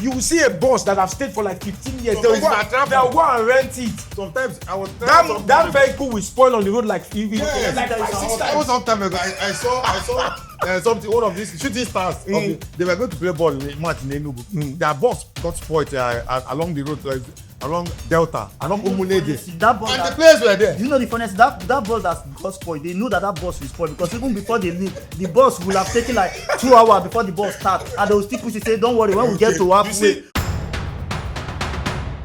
you will see a bus that have stayed for like 15 years. They'll go and rent it. Sometimes I was that vehicle will spoil on the road like like 5-6 times. It was some time ago. I saw something. One of these shooting stars. They were going to play ball in a match in Enugu. Their bus got spoiled along the road. Along Delta, along Umulede. And the players were there. You know the funniest, that bus that got spoiled, they know that bus will spoil because even before they leave, the bus will have taken like 2 hours before the bus starts. And they will still push it, say, don't worry, when we get to halfway.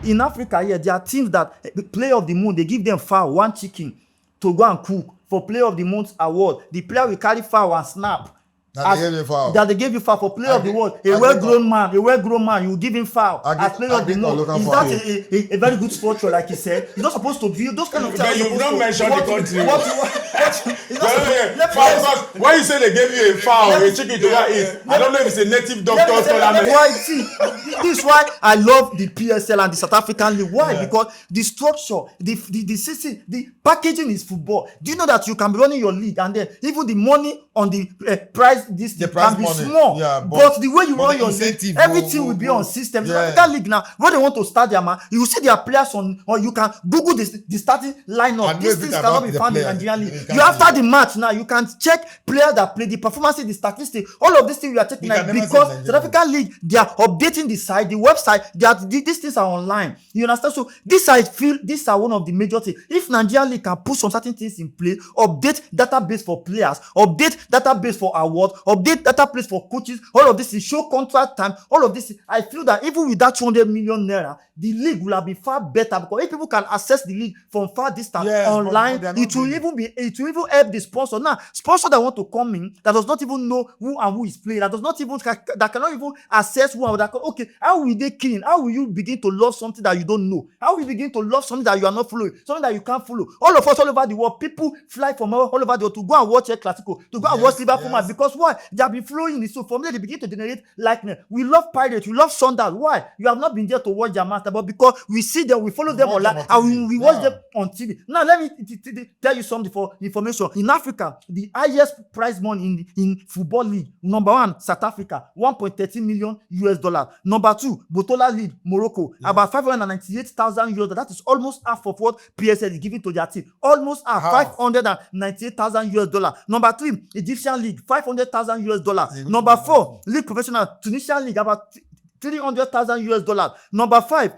In Africa here, there are teams that the Player of the Month, they give them fowl, 1 chicken to go and cook for Player of the Month award. The player will carry fowl and snap. That they gave you foul for Player of the World. A well-grown man, you give him foul as Player of the Month. Is that a very good sport show, like he said? You're not supposed to view those kind of things. But you've not mentioned the country. Why you say they gave you a foul, a chicken to that is? I don't know if it's a native doctor's tournament. Why? See, this is why I love the PSL and the South African League. Why? Because the structure, the packaging is football. Do you know that you can be running your league and then even the money on the prize can be money. Small, but the way you run your league, everything will be on system. The African League now, when they want to start their match, you will see their players on, or you can Google the starting lineup. These things cannot be found in Nigerian League. You after the match now, you can check players that play, the performance, the statistics, all of these things we are checking like because South African League, they are updating the site, the website, these things are online. You understand? So this I feel these are one of the major things. If Nigerian League can put some certain things in place, update database for players, update database for awards, update database for coaches, all of this is show contract time, all of this. I feel that even with that 200 million naira, the league will have been far better because if people can access the league from far distance online, it will even help the sponsor. Now, sponsor that want to come in that does not even know who is playing, that cannot even access who and that. Okay, how will they kill? How will you begin to love something that you don't know? How will you begin to love something that you are not following, something that you can't follow? All of us all over the world, people fly from all over the world to go and watch El Clasico, to go and watch Liverpool match because why? They have been flowing in. So from there they begin to generate likeness. We love Pirates, we love Sundowns. Why? You have not been there to watch their match, but because we see them, we follow them online, and we watch them on TV. Now let me tell you something for information. In Africa, the highest prize money in football league, number 1, South Africa, $1.13 million. Number 2, Botola League, Morocco, about $598,000. That is almost half of what PSL is giving to their team. Almost half, $598,000. Number 3, Egyptian League, $500,000. Number 4, League Professional, Tunisian League, about $300,000. Number 5,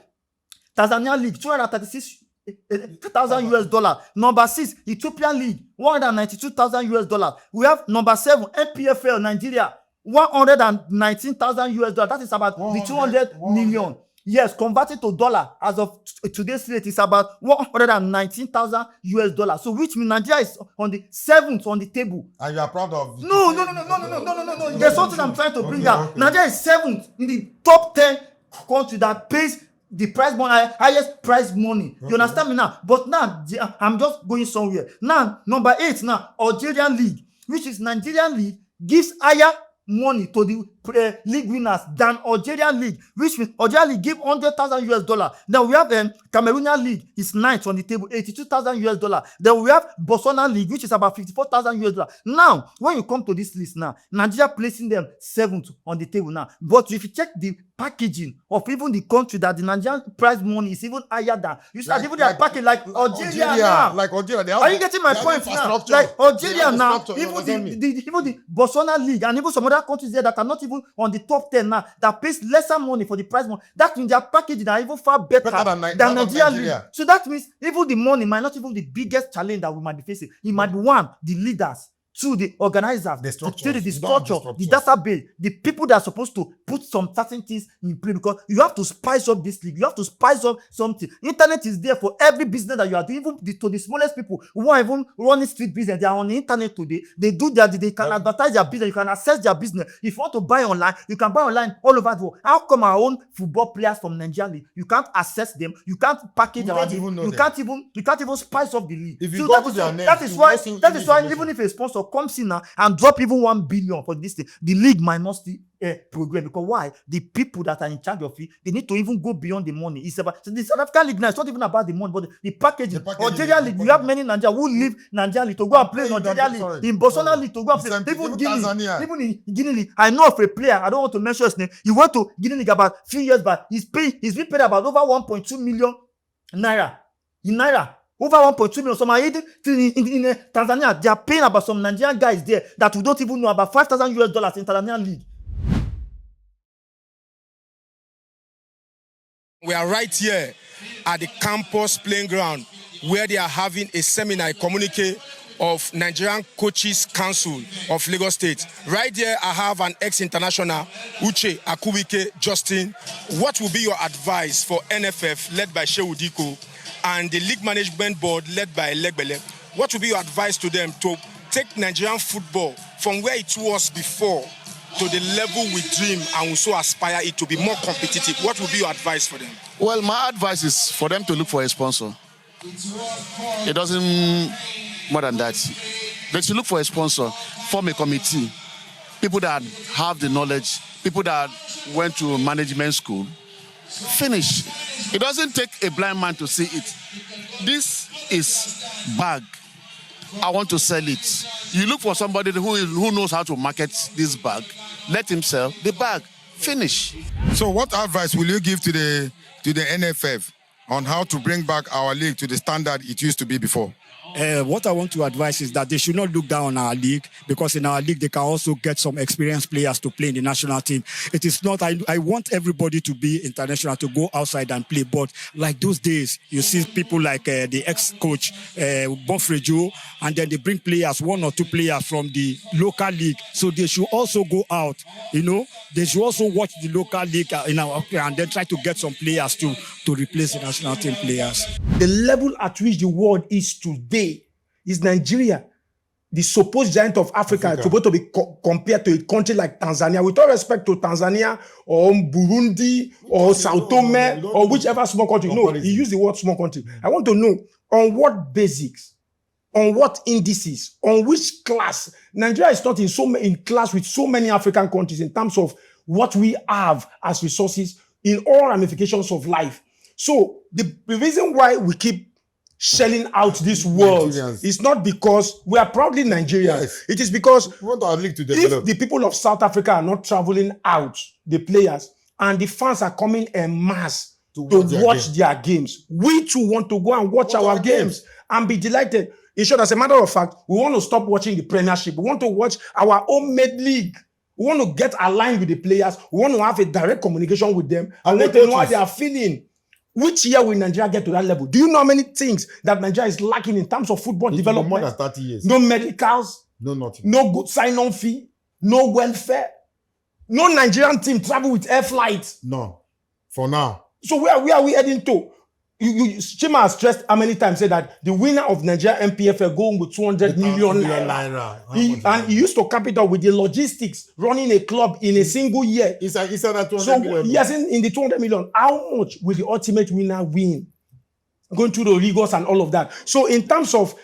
Tanzania League, $236,000. Number 6, Ethiopian League, $192,000. We have number 7, NPFL Nigeria, $119,000. That is about the 200 million. Yes, converted to dollar as of today's rate is about $119,000. So which means Nigeria is on the 7th on the table. And you are proud of? No. There's something I'm trying to bring out. Nigeria is 7th in the top 10 country that pays the prize money, highest prize money. You understand me now? But now I'm just going somewhere. Now number 8 now, Algerian League, which is Nigerian League, gives higher money to the league winners than Algerian League, which means Algerian League give $100,000. Then we have Cameroonian League is 9th on the table, $82,000. Then we have Botswana League, which is about $54,000. Now, when you come to this list now, Nigeria placing them 7th on the table now. But if you check the packaging of even the country that the Nigerian prize money is even higher than, you start even their package like Algeria now. Like Algeria, are you getting my point now? Like Algeria now, even the Botswana League and even some other countries there that are not even on the top 10 now, that pays lesser money for the prize money. That means their packaging are even far better than Nigeria League. So that means even the money might not even be the biggest challenge that we might be facing. It might be 1, the leaders. 2, the organizers, the structure, the database, the people that are supposed to put some certain things in place, because you have to spice up this league. You have to spice up something. Internet is there for every business that you are doing, even to the smallest people who are even running street business. They are on the internet today. They can advertise their business. You can access their business. If you want to buy online, you can buy online all over the world. How come our own football players from Nigeria, you can't access them? You can't package our league. You can't even spice up the league. If you go to their name, that is why even if a sponsor comes in now and drop even 1 billion for this thing, the league might not still progress. Because why? The people that are in charge of it, they need to even go beyond the money. It's about so the South African league now. It's not even about the money, but the packaging. Nigeria league, we have many Nigerians who leave Nigeria league to go and play Nigeria league, in Botswana league to go and play. Even Guinea, even in Guinea league. I know of a player. I don't want to mention his name. He went to Guinea league about a few years back. He's been paid about over 1.2 million naira in naira. Over 1.2 million. Some are even in Tanzania. They are paying about some Nigerian guys there that we don't even know about $5,000 in Tanzania league. We are right here at the campus playing ground where they are having a seminar, a communique of Nigerian Coaches Council of Lagos State. Right there, I have an ex-international, Uche Akubike Justin. What will be your advice for NFF, led by Shehu Diko, and the League Management Board, led by Legbele? What will be your advice to them to take Nigerian football from where it was before to the level we dream and we so aspire it to be more competitive? What will be your advice for them? Well, my advice is for them to look for a sponsor. It doesn't more than that. They should look for a sponsor, form a committee, people that have the knowledge, people that went to management school. Finish. It doesn't take a blind man to see it. This is bag. I want to sell it. You look for somebody who knows how to market this bag. Let him sell the bag. Finish. So what advice will you give to the NFF on how to bring back our league to the standard it used to be before? What I want to advise is that they should not look down on our league, because in our league they can also get some experienced players to play in the national team. It is not, I want everybody to be international, to go outside and play, but like those days, you see people like the ex-coach Bonfrejo, and then they bring players, 1 or 2 players from the local league, so they should also go out, they should also watch the local league and then try to get some players to replace the national team players. The level at which the world is today is Nigeria, the supposed giant of Africa. Supposed to be compared to a country like Tanzania. With all respect to Tanzania or Burundi or Sao Tome or whichever small country. No, he used the word small country. I want to know on what basics, on what indices, on which class. Nigeria is not in class with so many African countries in terms of what we have as resources in all ramifications of life. So the reason why we keep shelling out this world is not because we are proudly Nigerians. Yes. It is because We want our league to develop. if the people of South Africa are not traveling out, the players, and the fans are coming en masse to watch their games, we too want to go and watch our games and be delighted. In short, as a matter of fact, we want to stop watching the Premiership. We want to watch our homemade league. We want to get aligned with the players. We want to have a direct communication with them and let them know how they are feeling. Which year will Nigeria get to that level? Do you know how many things that Nigeria is lacking in terms of football development? More than 30 years. No medicals, No nothing. no good sign-on fee, no welfare, no Nigerian team travel with air flights. No. For now. So where are we heading to? Chima has stressed how many times said that the winner of Nigeria MPFL going with 200 million naira. He used to cap it up with the logistics, running a club in a single year. He said that 200 So million. yes, in the 200 million, how much will the ultimate winner win? Going through the rigors and all of that. So in terms of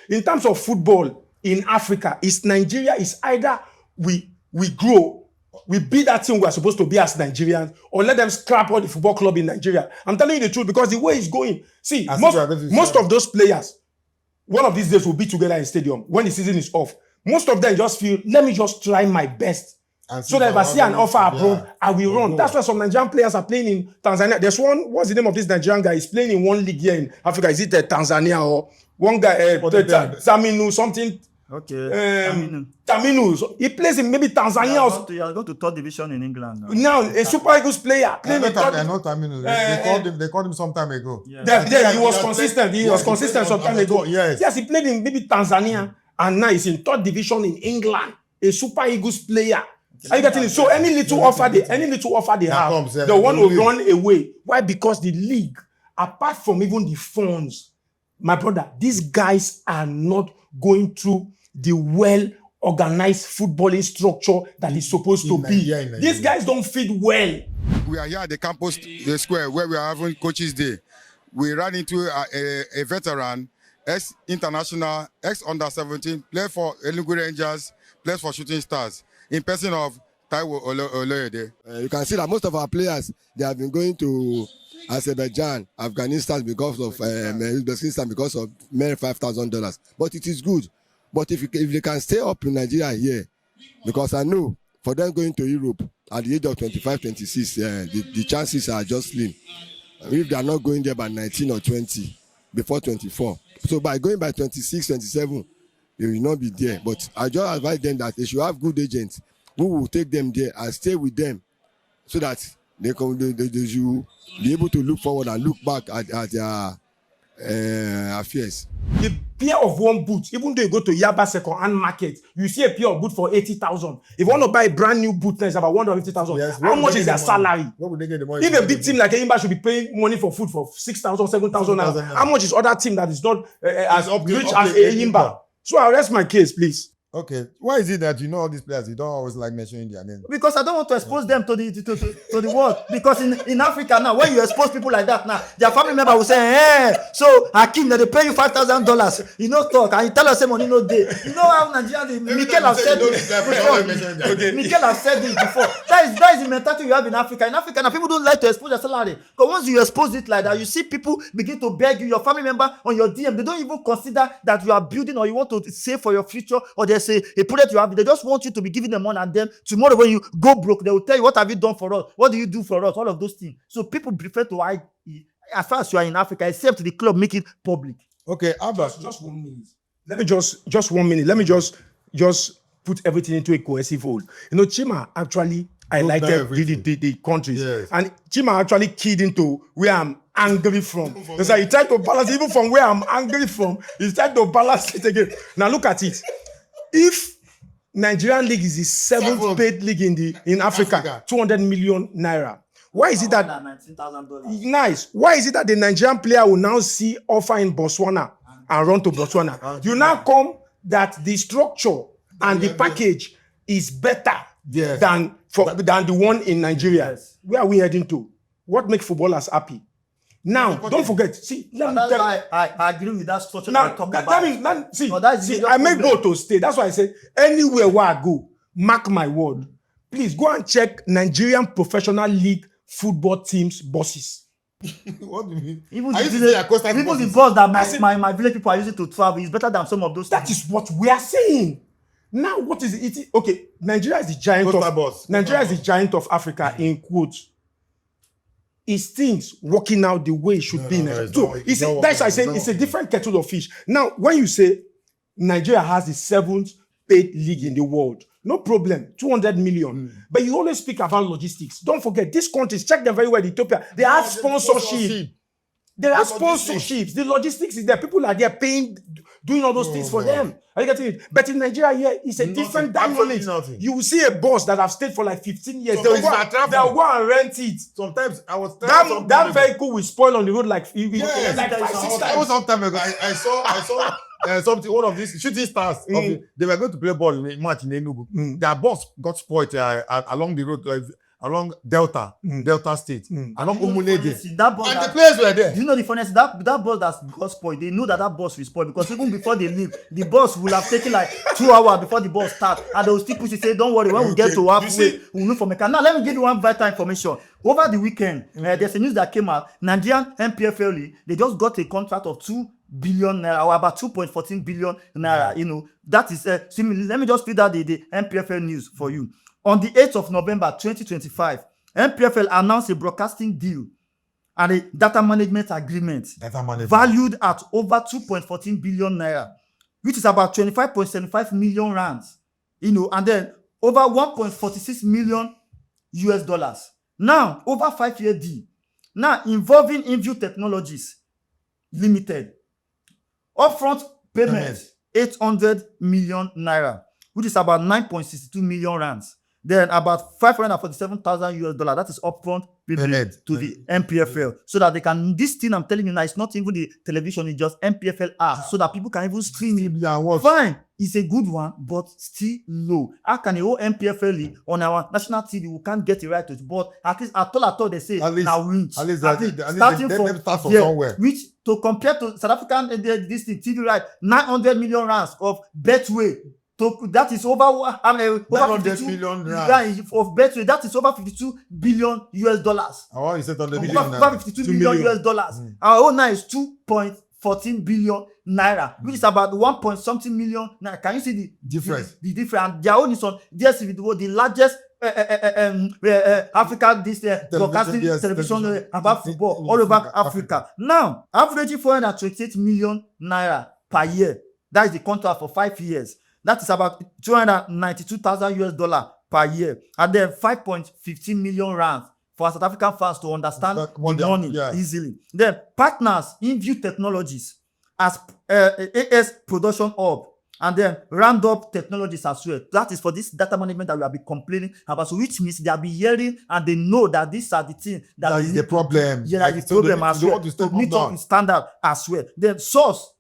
football in Africa, it's Nigeria is either we grow, we be that thing we are supposed to be as Nigerians, or let them scrap all the football club in Nigeria. I'm telling you the truth, because the way it's going, see, most of those players, one of these days will be together in stadium when the season is off. Most of them just feel, let me just try my best. So that if I see an offer abroad, I will run. That's why some Nigerian players are playing in Tanzania. There's one, what's the name of this Nigerian guy? He's playing in one league here in Africa. Is it Tanzania or one guy, Saminu, something? Okay. Taminu. So he plays in maybe Tanzania or He has gone to 3rd division in England now. now. A Super Eagles player playing in They called him some time ago. Yeah, he was consistent. He was consistent some time ago. Yes. He played in maybe Tanzania, and now he's in 3rd division in England. A Super Eagles player. Are you getting it? So any little offer they have, they want to run away. Why? Because the league, apart from even the funds, my brother, these guys are not going through the well-organized footballing structure that is supposed to be. These guys don't fit well. We are here at the campus, the square, where we are having Coaches Day. We ran into a veteran, ex-international, ex-under-17, played for Enugu Rangers, plays for Shooting Stars in person of Taiwo Oloyede. You can see that most of our players, they have been going to Azerbaijan, Afghanistan because of Uzbekistan because of mere $5,000. But it is good. But if they can stay up in Nigeria here, because I know for them going to Europe at the age of 25, 26, the chances are just slim. If they are not going there by 19 or 20, before 24. So by going by 26, 27, they will not be there. But I just advise them that they should have good agents who will take them there and stay with them so that they should be able to look forward and look back at their affairs. The pair of one boot, even though you go to Yaba second-hand market, you see a pair of boot for 80,000. If you want to buy a brand new boot, it's about 150,000. Yes, how much is their salary? Where would they get the money? If a big team like Enyimba should be paying money for food for 6,000, 7,000 naira, how much is other team that is not as rich as Enyimba? So I'll rest my case, please. Okay. Why is it that you know all these players, you don't always like mentioning their name? Because I don't want to expose them to the world. Because in Africa now, when you expose people like that now, their family member will say, hey, so Hakim, they pay you $5,000. You know talk, and you tell us say money no day. You know how Nigerian Mikel have said this before. Okay. Mikel have said this before. That is the mentality you have in Africa. In Africa now, people don't like to expose their salary. Because once you expose it like that, you see people begin to beg you, your family member on your DM. They don't even consider that you are building or you want to save for your future, or they say a product you have, they just want you to be giving them money, and then tomorrow when you go broke, they will tell you, what have you done for us? What do you do for us? All of those things. So people prefer to hide as far as you are in Africa, except the club make it public. Okay, Abbas, Just 1 minute. Let me just 1 minute. Let me just put everything into a cohesive whole. You know, Chima actually highlighted the countries. Yes. And Chima actually keyed into where I'm angry from. It's like he tried to balance, even from where I'm angry from, he's trying to balance it again. Now look at it. If Nigerian league is the seventh paid league in Africa, 200 million naira. Why is it that $19,000? nice? Why is it that the Nigerian player will now see offer in Botswana and run to Botswana? You now come that the structure and the package is better than the one in Nigeria. Yes. Where are we heading to? What makes footballers happy? Now, don't forget. See, let me tell you. I agree with that structure. Now, I may go to stay. That's why I said anywhere where I go, mark my word. Please go and check Nigerian professional league football teams' bosses. What do you mean? Even the bus that my village people are using to travel is better than some of those. That is what we are saying. Now, what is it? Okay, Nigeria is the giant of Africa, in quotes. Is things working out the way it should be? So that's why I say it's a different kettle of fish. Now, when you say Nigeria has the seventh paid league in the world, no problem, 200 million. But you always speak about logistics. Don't forget, these countries, check them very well, Ethiopia, they have sponsorship. There are sponsorships. The logistics is there. People are there paying, doing all those things for them. Are you getting it? But in Nigeria here, it's a different dynamic. You will see a bus that have stayed for like 15 years. They'll go and rent it. Sometimes I was that vehicle will spoil on the road like 5, 6 times. That was some time ago. I saw something. One of these Shooting Stars. They were going to play ball in a match in Enugu. Their bus got spoiled along the road. Along Delta State, along Umulede. And the players were there. Do you know the funniest? That bus that got spoiled, they know that bus will spoil because even before they leave, the bus will have taken like 2 hours before the bus starts. And they will still push it, say, don't worry, when we get to halfway, we'll look for mechanic. Now, let me give you one vital information. Over the weekend, there's a news that came out. Nigerian MPFL League, they just got a contract of 2 billion naira, or about 2.14 billion naira. You know, that is, let me just read out the MPFL news for you. On the 8th of November 2025, MPFL announced a broadcasting deal and a data management agreement valued at over 2.14 billion naira, which is about 25.75 million rands, you know, and then over 1.46 million US dollars. Now, over 5-year deal. Now, involving InView Technologies Limited. Upfront payment, 800 million naira, which is about 9.62 million rands. Then about 547,000 US dollars. That is upfront payment to the MPFL, so that they can. This thing I'm telling you now, it's not even the television; it's just MPFL app, so that people can even stream it. Fine, it's a good one, but still low. How can a whole MPFL league on our national TV we can't get it right to it? But at least at all they say now reach. Starting from somewhere. Which to compare to South African this thing TV right 900 million rands of Betway. that is over 900 52 million rand of Betway. That is over $52 billion. Oh, you said on the million Over $52 billion. Our own now is 2.14 billion naira, which is about 1 point something million naira. Can you see the difference? The difference. And their own is on DSTV, the largest Africa broadcasting television about football all over Africa. Now, averaging 428 million naira per year. That is the contract for 5 years. That is about $292,000 per year. And then 5.15 million rands for South African fans to understand the money easily. Then partners in View Technologies as AS Production Hub, and then Roundup Technologies as well. That is for this data management that we have been complaining about, so which means they have been hearing and they know that these are the things that is the problem. Yeah, that is the problem as well. To meet up with standard as well. Then source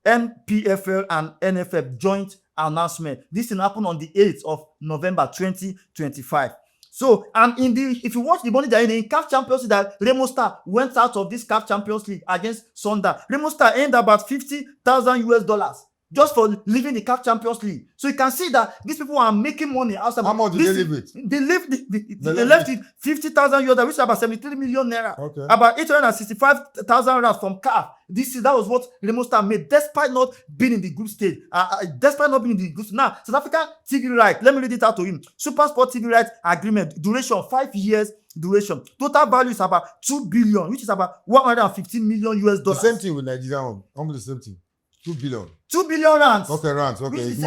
NPFL and NFF joint announcement. This thing happened on the 8th of November 2025. So, and if you watch the money that in CAF Champions League, that Remo Star went out of this CAF Champions League against Sonda. Remo Star earned about $50,000 just for leaving the CAF Champions League. So you can see that these people are making money outside. How much did they leave it? They left it $50,000, which is about 73 million naira. Okay. About 865,000 rand from CAF. That was what Remo Star made, despite not being in the group stage. Now, South African TV right. Let me read it out to him. Super Sport TV rights agreement duration 5 years. Duration. Total value is about 2 billion, which is about $115 million. The same thing with Nigeria. Almost the same thing. 2 billion. 2 billion rands. Okay, rands. Okay, it's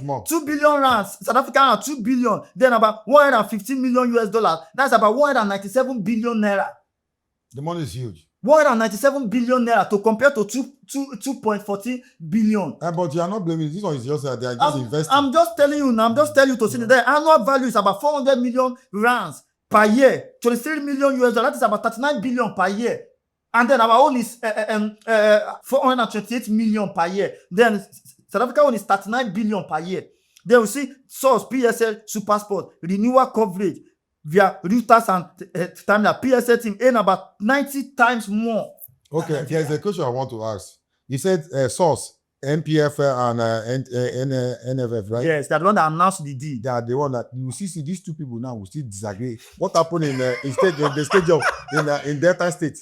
more. 2 billion rands. South African are 2 billion. Then about $115 million. That's about 197 billion naira. The money is huge. 197 billion naira to compare to 2.14 billion. But you are not blaming. This one is just that they are just investing. I'm just telling you now. I'm just telling you to see that the annual value is about 400 million rands per year. 23 million US dollars. That is about 39 billion per year. And then our own is 428 million per year. Then South Africa own is 39 billion per year. Then we see source PSL Super Sport renewal coverage via Reuters and Timeline. PSL team earn about 90 times more. Okay, there's a question I want to ask. You said source NPFL and NFF, right? Yes, that one that announced the deal. They are the one that you see these two people now will still disagree. What happened in the stage of in Delta State?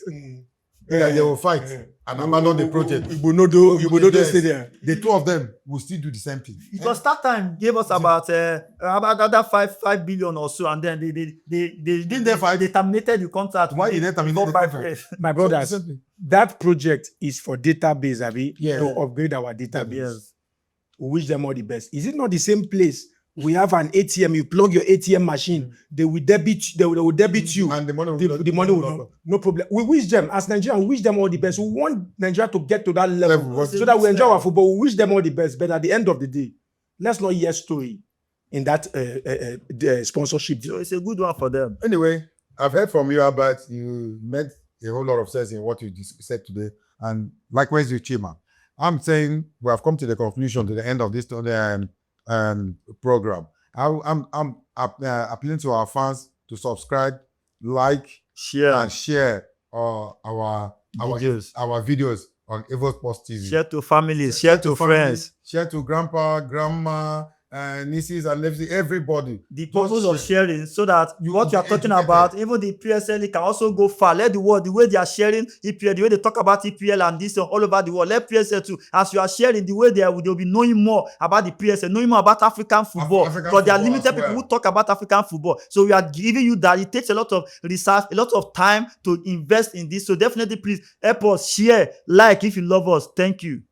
Yeah, they will fight and abandon the project. You will not do stay there. The two of them will still do the same thing. Because that time gave us about another 5 billion or so, and then they terminated the contract. Why did they terminate the contract? My brothers, that project is for database, Abi, to upgrade our database. Yes. We wish them all the best. Is it not the same place? We have an ATM. You plug your ATM machine. They will debit. They will debit you. And the money will no problem. We wish them, as Nigerians, we wish them all the best. We want Nigeria to get to that level so that we enjoy our football. We wish them all the best. But at the end of the day, let's not hear story in that sponsorship deal. So it's a good one for them. Anyway, I've heard from you about you made a whole lot of sense in what you said today, and likewise with Chima. I'm saying we have come to the conclusion, to the end of this program. I'm appealing to our fans to subscribe, like, share our videos on EVO SPORTS TV. Share to families, share to friends, share to grandpa, grandma, nieces and nephews, everybody. The purpose of sharing, so that what you are talking about, even the PSL can also go far. Let the world, the way they are sharing EPL, the way they talk about EPL and this all over the world, let PSL too. As you are sharing, the way they'll be knowing more about the PSL, knowing more about African football. Because there are limited people who talk about African football. So we are giving you that. It takes a lot of research, a lot of time to invest in this. So definitely, please help us share, like if you love us. Thank you.